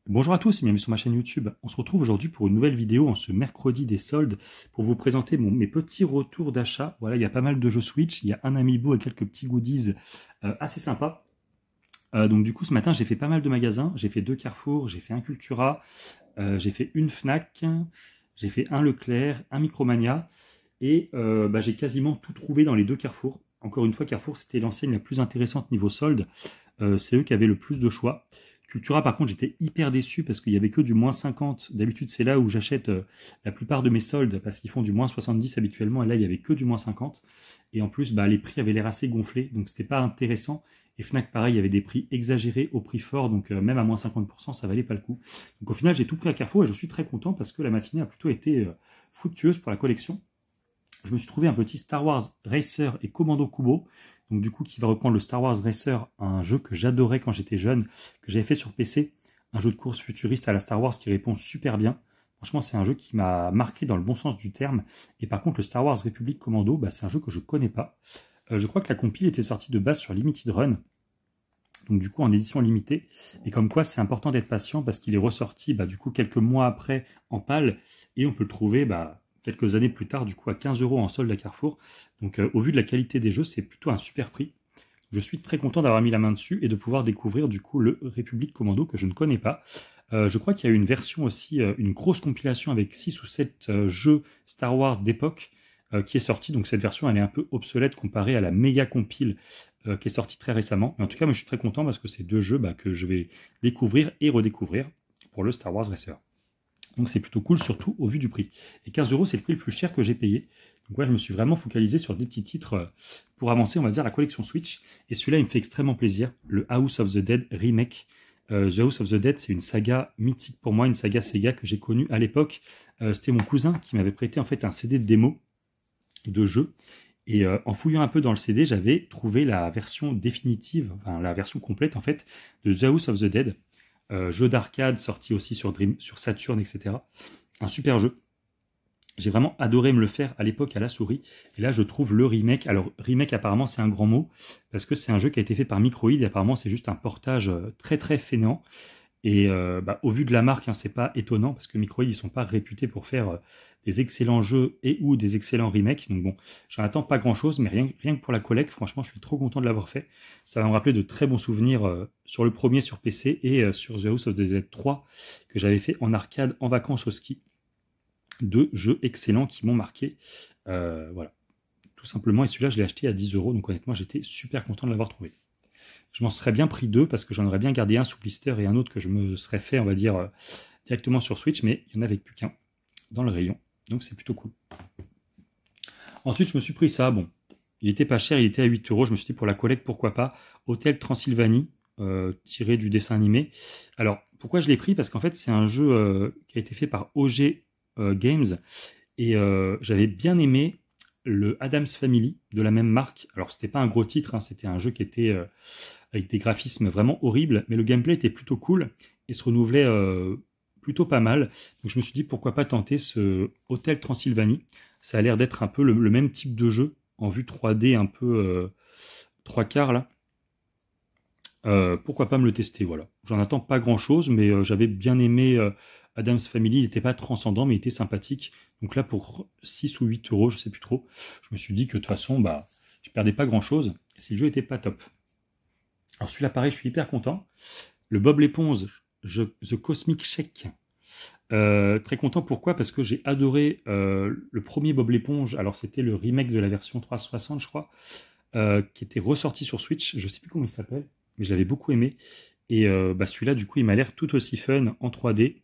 Bonjour à tous et bienvenue sur ma chaîne YouTube. On se retrouve aujourd'hui pour une nouvelle vidéo en ce mercredi des soldes pour vous présenter mes petits retours d'achat. Voilà, il y a pas mal de jeux Switch, il y a un amiibo et quelques petits goodies assez sympas. Donc du coup ce matin j'ai fait pas mal de magasins, j'ai fait 2 Carrefour, j'ai fait un Cultura, j'ai fait une Fnac, j'ai fait un Leclerc, un Micromania et j'ai quasiment tout trouvé dans les 2 Carrefour. Encore une fois Carrefour c'était l'enseigne la plus intéressante niveau solde, c'est eux qui avaient le plus de choix. Cultura, par contre, j'étais hyper déçu parce qu'il y avait que du moins 50. D'habitude, c'est là où j'achète la plupart de mes soldes parce qu'ils font du moins 70 habituellement. Et là, il y avait que du moins 50. Et en plus, les prix avaient l'air assez gonflés. Donc, c'était pas intéressant. Et Fnac, pareil, il y avait des prix exagérés au prix fort. Donc, même à moins 50%, ça valait pas le coup. Donc, au final, j'ai tout pris à Carrefour et je suis très content parce que la matinée a plutôt été fructueuse pour la collection. Je me suis trouvé un petit Star Wars Racer et Commando Kubo, donc du coup qui va reprendre le Star Wars Racer, un jeu que j'adorais quand j'étais jeune, que j'avais fait sur PC, un jeu de course futuriste à la Star Wars qui répond super bien. Franchement, c'est un jeu qui m'a marqué dans le bon sens du terme. Et par contre, le Star Wars Republic Commando, c'est un jeu que je connais pas. Je crois que la compile était sortie de base sur Limited Run, donc du coup en édition limitée. Et comme quoi, c'est important d'être patient parce qu'il est ressorti du coup quelques mois après en PAL et on peut le trouver quelques années plus tard, du coup, à 15 € en solde à Carrefour. Donc, au vu de la qualité des jeux, c'est plutôt un super prix. Je suis très content d'avoir mis la main dessus et de pouvoir découvrir, du coup, le Republic Commando que je ne connais pas. Je crois qu'il y a eu une version aussi, une grosse compilation avec 6 ou 7 jeux Star Wars d'époque qui est sortie. Donc, cette version, elle est un peu obsolète comparée à la méga compile qui est sortie très récemment. Mais en tout cas, moi, je suis très content parce que c'est 2 jeux que je vais découvrir et redécouvrir pour le Star Wars Racer. Donc c'est plutôt cool, surtout au vu du prix. Et 15 € c'est le prix le plus cher que j'ai payé. Donc ouais, je me suis vraiment focalisé sur des petits titres pour avancer, on va dire, la collection Switch. Et celui-là, il me fait extrêmement plaisir. Le House of the Dead Remake. The House of the Dead, c'est une saga mythique pour moi, une saga Sega que j'ai connue à l'époque. C'était mon cousin qui m'avait prêté en fait un CD de démo de jeu. Et en fouillant un peu dans le CD, j'avais trouvé la version définitive, enfin la version complète en fait, de The House of the Dead. Jeu d'arcade sorti aussi sur Saturn, etc. Un super jeu. J'ai vraiment adoré me le faire à l'époque à la souris. Et là, je trouve le remake. Alors, remake, apparemment, c'est un grand mot, parce que c'est un jeu qui a été fait par Microïd, et apparemment, c'est juste un portage très très fainéant. Et au vu de la marque, c'est pas étonnant, parce que Microïd, ils sont pas réputés pour faire des excellents jeux et ou des excellents remakes. Donc bon, j'en attends pas grand-chose, mais rien que pour la collecte, franchement, je suis trop content de l'avoir fait. Ça va me rappeler de très bons souvenirs sur le premier sur PC et sur The House of the Dead 3, que j'avais fait en arcade en vacances au ski. 2 jeux excellents qui m'ont marqué. Voilà, tout simplement. Et celui-là, je l'ai acheté à 10 €, donc honnêtement, j'étais super content de l'avoir trouvé. Je m'en serais bien pris 2 parce que j'en aurais bien gardé un sous blister et un autre que je me serais fait, on va dire, directement sur Switch, mais il n'y en avait plus qu'un dans le rayon, donc c'est plutôt cool. Ensuite, je me suis pris ça, bon, il était pas cher, il était à 8 €, je me suis dit pour la collecte, pourquoi pas, Hôtel Transylvanie, tiré du dessin animé. Alors, pourquoi je l'ai pris? Parce qu'en fait, c'est un jeu qui a été fait par OG Games, et j'avais bien aimé le Addams Family de la même marque. Alors, c'était pas un gros titre, c'était un jeu qui était avec des graphismes vraiment horribles, mais le gameplay était plutôt cool et se renouvelait plutôt pas mal. Donc je me suis dit pourquoi pas tenter ce Hôtel Transylvanie. Ça a l'air d'être un peu le même type de jeu en vue 3D un peu 3/4 là. Pourquoi pas me le tester, voilà. J'en attends pas grand chose, mais j'avais bien aimé Addams Family, il n'était pas transcendant, mais il était sympathique. Donc là, pour 6 ou 8 €, je sais plus trop, je me suis dit que de toute façon, je perdais pas grand chose, si le jeu était pas top. Alors celui-là, pareil, je suis hyper content. Le Bob l'éponge, The Cosmic Shake. Très content, pourquoi? Parce que j'ai adoré le premier Bob l'éponge. Alors c'était le remake de la version 360, je crois, qui était ressorti sur Switch. Je sais plus comment il s'appelle, mais je l'avais beaucoup aimé. Et celui-là, du coup, il m'a l'air tout aussi fun en 3D.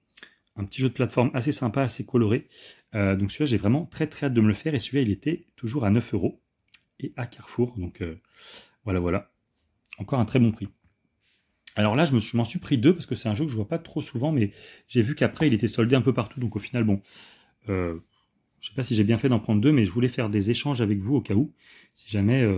Un petit jeu de plateforme assez sympa, assez coloré. Donc celui-là, j'ai vraiment très très hâte de me le faire. Et celui-là, il était toujours à 9 € et à Carrefour. Donc voilà. Encore un très bon prix. Alors là, je m'en suis pris 2 parce que c'est un jeu que je vois pas trop souvent, mais j'ai vu qu'après il était soldé un peu partout, donc au final, bon, je sais pas si j'ai bien fait d'en prendre 2, mais je voulais faire des échanges avec vous au cas où, si jamais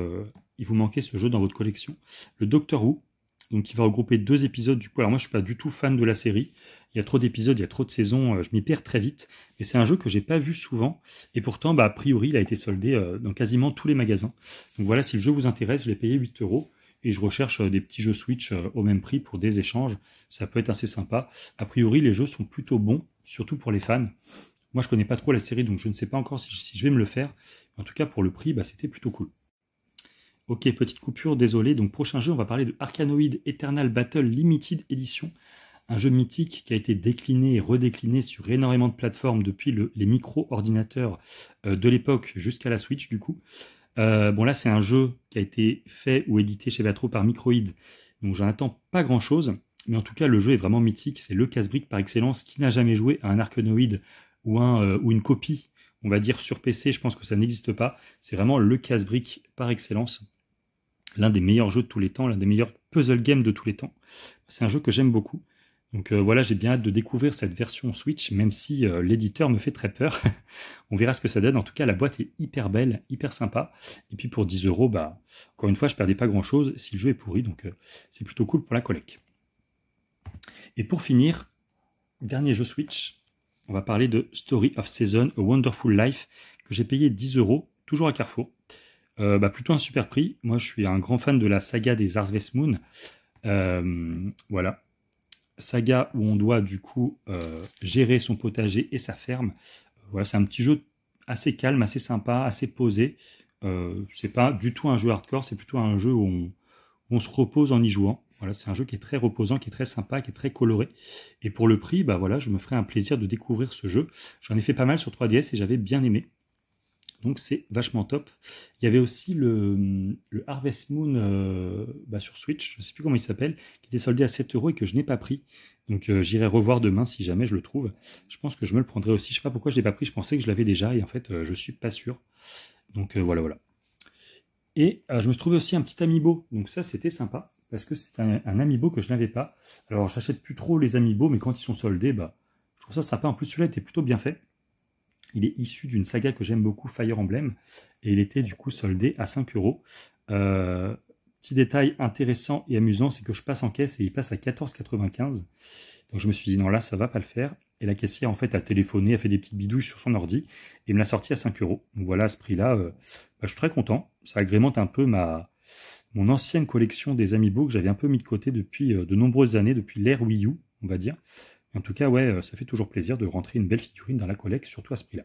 il vous manquait ce jeu dans votre collection. Le Doctor Who, donc qui va regrouper 2 épisodes du coup. Alors moi, je suis pas du tout fan de la série. Il y a trop d'épisodes, il y a trop de saisons, je m'y perds très vite. Mais c'est un jeu que j'ai pas vu souvent, et pourtant, a priori, il a été soldé dans quasiment tous les magasins. Donc voilà, si le jeu vous intéresse, je l'ai payé 8 €. et je recherche des petits jeux Switch au même prix pour des échanges. Ça peut être assez sympa. A priori, les jeux sont plutôt bons, surtout pour les fans. Moi, je connais pas trop la série, donc je ne sais pas encore si je vais me le faire. En tout cas, pour le prix, c'était plutôt cool. Ok, petite coupure, désolé. Donc, prochain jeu, on va parler de Arkanoid Eternal Battle Limited Edition. Un jeu mythique qui a été décliné et redécliné sur énormément de plateformes depuis les micro-ordinateurs de l'époque jusqu'à la Switch, du coup. Bon, là, c'est un jeu qui a été fait ou édité chez Vatro par Microïd, donc j'en attends pas grand-chose. Mais en tout cas, le jeu est vraiment mythique. C'est le casse-brique par excellence. Qui n'a jamais joué à un Arkanoid ou une copie, on va dire, sur PC? Je pense que ça n'existe pas. C'est vraiment le casse-brique par excellence. L'un des meilleurs jeux de tous les temps, l'un des meilleurs puzzle games de tous les temps. C'est un jeu que j'aime beaucoup. Donc voilà, j'ai bien hâte de découvrir cette version Switch, même si l'éditeur me fait très peur. On verra ce que ça donne. En tout cas, la boîte est hyper belle, hyper sympa. Et puis pour 10 €, encore une fois, je perdais pas grand-chose si le jeu est pourri. Donc c'est plutôt cool pour la collecte. Et pour finir, dernier jeu Switch, on va parler de Story of Season, A Wonderful Life, que j'ai payé 10 €, toujours à Carrefour. Plutôt un super prix. Moi, je suis un grand fan de la saga des Harvest Moon. Voilà. Saga où on doit du coup gérer son potager et sa ferme. Voilà, c'est un petit jeu assez calme, assez sympa, assez posé. C'est pas du tout un jeu hardcore, c'est plutôt un jeu où on se repose en y jouant. Voilà, c'est un jeu qui est très reposant, qui est très sympa, qui est très coloré. Et pour le prix, voilà, je me ferai un plaisir de découvrir ce jeu. J'en ai fait pas mal sur 3DS et j'avais bien aimé. Donc c'est vachement top. Il y avait aussi le Harvest Moon sur Switch, je ne sais plus comment il s'appelle, qui était soldé à 7 € et que je n'ai pas pris. Donc j'irai revoir demain si jamais je le trouve. Je pense que je me le prendrai aussi. Je ne sais pas pourquoi je ne l'ai pas pris, je pensais que je l'avais déjà et en fait je ne suis pas sûr. Donc voilà. Et je me suis trouvé aussi un petit amiibo. Donc ça c'était sympa parce que c'est un amiibo que je n'avais pas. Alors j'achète plus trop les amiibo, mais quand ils sont soldés, je trouve ça sympa. En plus celui-là était plutôt bien fait. Il est issu d'une saga que j'aime beaucoup, Fire Emblem, et il était du coup soldé à 5 €. Petit détail intéressant et amusant, c'est que je passe en caisse et il passe à 14,95 €. Donc je me suis dit non, là ça va pas le faire. Et la caissière en fait a téléphoné, a fait des petites bidouilles sur son ordi et me l'a sorti à 5 €. Donc voilà, à ce prix-là, je suis très content. Ça agrémente un peu mon ancienne collection des amiibo que j'avais un peu mis de côté depuis de nombreuses années, depuis l'ère Wii U, on va dire. En tout cas, ouais, ça fait toujours plaisir de rentrer une belle figurine dans la collecte, surtout à ce prix-là.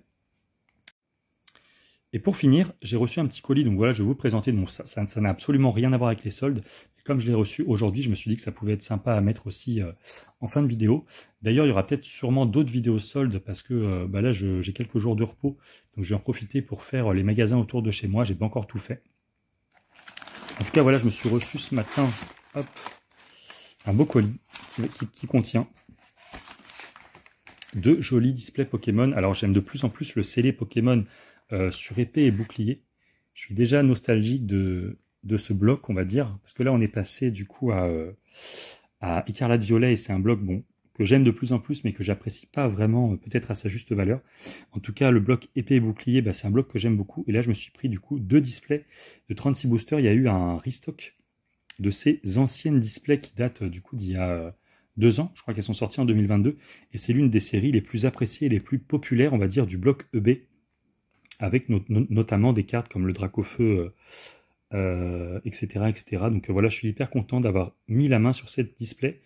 Et pour finir, j'ai reçu un petit colis, donc voilà, je vais vous le présenter. Donc ça n'a absolument rien à voir avec les soldes. Et comme je l'ai reçu aujourd'hui, je me suis dit que ça pouvait être sympa à mettre aussi en fin de vidéo. D'ailleurs, il y aura peut-être sûrement d'autres vidéos soldes parce que là, j'ai quelques jours de repos. Donc je vais en profiter pour faire les magasins autour de chez moi. J'ai pas encore tout fait. En tout cas, voilà, je me suis reçu ce matin, hop, un beau colis qui contient 2 jolis displays Pokémon. Alors j'aime de plus en plus le scellé Pokémon sur épée et bouclier. Je suis déjà nostalgique de ce bloc, on va dire, parce que là on est passé du coup à Écarlate Violet et c'est un bloc que j'aime de plus en plus mais que j'apprécie pas vraiment peut-être à sa juste valeur. En tout cas le bloc épée et bouclier, c'est un bloc que j'aime beaucoup et là je me suis pris du coup 2 displays de 36 boosters. Il y a eu un restock de ces anciennes displays qui datent du coup d'il y a 2 ans, je crois qu'elles sont sorties en 2022, et c'est l'une des séries les plus appréciées et les plus populaires, on va dire, du bloc EB, avec notamment des cartes comme le Dracofeu, etc., etc. Donc voilà, je suis hyper content d'avoir mis la main sur ces displays,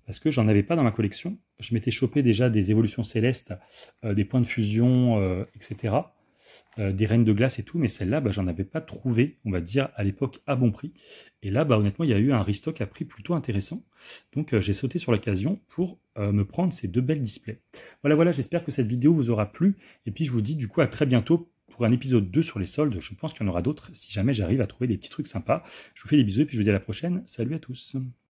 parce que j'en avais pas dans ma collection. Je m'étais chopé déjà des évolutions célestes, des points de fusion, etc., des reines de glace et tout, mais celle-là, j'en avais pas trouvé, on va dire, à l'époque à bon prix. Et là, honnêtement, il y a eu un restock à prix plutôt intéressant. Donc, j'ai sauté sur l'occasion pour me prendre ces 2 belles displays. Voilà, j'espère que cette vidéo vous aura plu. Et puis, je vous dis du coup à très bientôt pour un épisode 2 sur les soldes. Je pense qu'il y en aura d'autres si jamais j'arrive à trouver des petits trucs sympas. Je vous fais des bisous et puis je vous dis à la prochaine. Salut à tous.